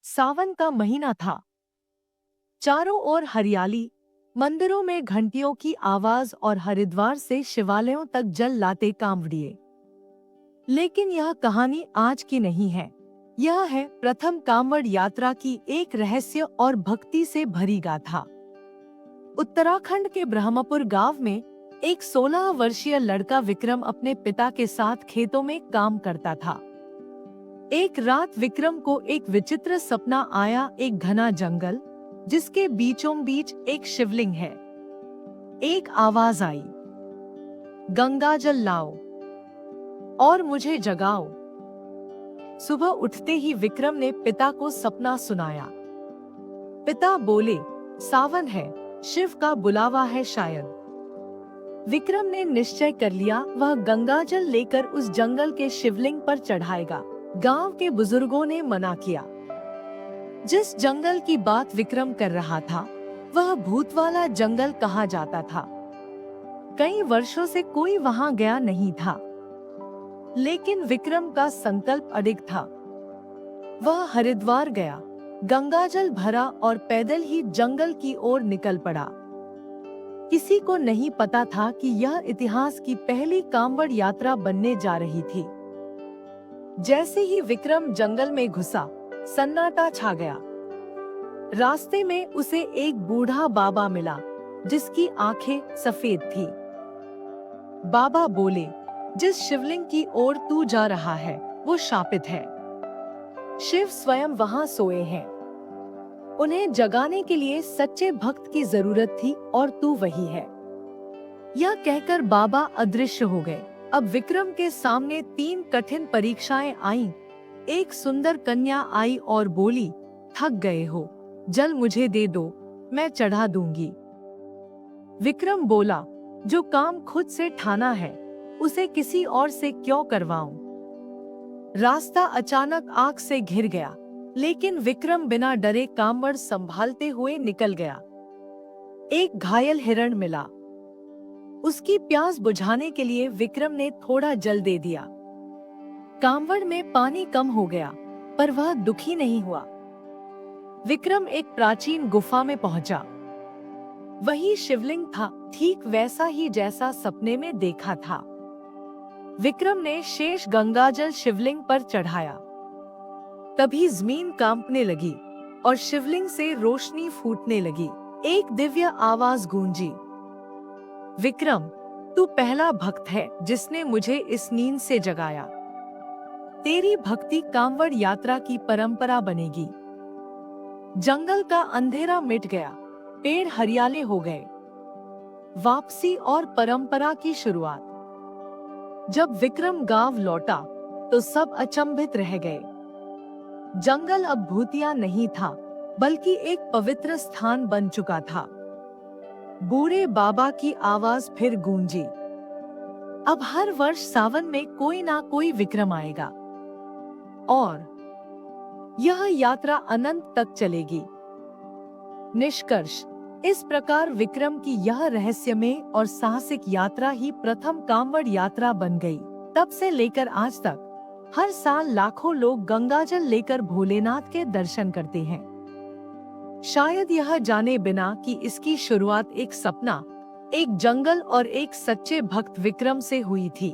सावन का महीना था। चारों ओर हरियाली, मंदिरों में घंटियों की आवाज और हरिद्वार से शिवालयों तक जल लाते कांवड़िए। लेकिन यह कहानी आज की नहीं है। यह है प्रथम कांवड़ यात्रा की एक रहस्य और भक्ति से भरी गाथा। उत्तराखंड के ब्रह्मपुर गांव में एक 16 वर्षीय लड़का विक्रम अपने पिता के साथ खेतों में काम करता था। एक रात विक्रम को एक विचित्र सपना आया। एक घना जंगल जिसके बीचों बीच एक शिवलिंग है। एक आवाज आई, गंगा जल लाओ और मुझे जगाओ। सुबह उठते ही विक्रम ने पिता को सपना सुनाया। पिता बोले, सावन है, शिव का बुलावा है शायद। विक्रम ने निश्चय कर लिया, वह गंगा जल लेकर उस जंगल के शिवलिंग पर चढ़ाएगा। गांव के बुजुर्गों ने मना किया। जिस जंगल की बात विक्रम कर रहा था वह भूत वाला जंगल कहा जाता था। कई वर्षों से कोई वहां गया नहीं था, लेकिन विक्रम का संकल्प अडिग था। वह हरिद्वार गया, गंगाजल भरा और पैदल ही जंगल की ओर निकल पड़ा। किसी को नहीं पता था कि यह इतिहास की पहली कांवड़ यात्रा बनने जा रही थी। जैसे ही विक्रम जंगल में घुसा, सन्नाटा छा गया। रास्ते में उसे एक बूढ़ा बाबा मिला जिसकी आंखें सफेद थी। बाबा बोले, जिस शिवलिंग की ओर तू जा रहा है वो शापित है। शिव स्वयं वहां सोए हैं। उन्हें जगाने के लिए सच्चे भक्त की जरूरत थी और तू वही है। यह कहकर बाबा अदृश्य हो गए। अब विक्रम के सामने 3 कठिन परीक्षाएं आईं। एक सुंदर कन्या आई और बोली, थक गए हो, जल मुझे दे दो, मैं चढ़ा दूंगी। विक्रम बोला, जो काम खुद से ठाना है उसे किसी और से क्यों करवाऊं। रास्ता अचानक आग से घिर गया, लेकिन विक्रम बिना डरे कांवड़ संभालते हुए निकल गया। एक घायल हिरण मिला। उसकी प्यास बुझाने के लिए विक्रम ने थोड़ा जल दे दिया। कांवड़ में पानी कम हो गया, पर वह दुखी नहीं हुआ। विक्रम एक प्राचीन गुफा में पहुंचा। वही शिवलिंग था, ठीक वैसा ही जैसा सपने में देखा था। विक्रम ने शेष गंगाजल शिवलिंग पर चढ़ाया। तभी जमीन कांपने लगी और शिवलिंग से रोशनी फूटने लगी। एक दिव्य आवाज गूंजी, विक्रम, तू पहला भक्त है जिसने मुझे इस नींद से जगाया। तेरी भक्ति कांवड़ यात्रा की परंपरा बनेगी। जंगल का अंधेरा मिट गया, पेड़ हरियाले हो गए। वापसी और परंपरा की शुरुआत। जब विक्रम गांव लौटा तो सब अचंभित रह गए। जंगल अब भूतिया नहीं था, बल्कि एक पवित्र स्थान बन चुका था। बूढ़े बाबा की आवाज फिर गूंजी, अब हर वर्ष सावन में कोई ना कोई विक्रम आएगा और यह यात्रा अनंत तक चलेगी। निष्कर्ष, इस प्रकार विक्रम की यह रहस्यमय और साहसिक यात्रा ही प्रथम कांवड़ यात्रा बन गई। तब से लेकर आज तक हर साल लाखों लोग गंगाजल लेकर भोलेनाथ के दर्शन करते हैं। शायद यह जाने बिना कि इसकी शुरुआत एक सपना, एक जंगल और एक सच्चे भक्त विक्रम से हुई थी।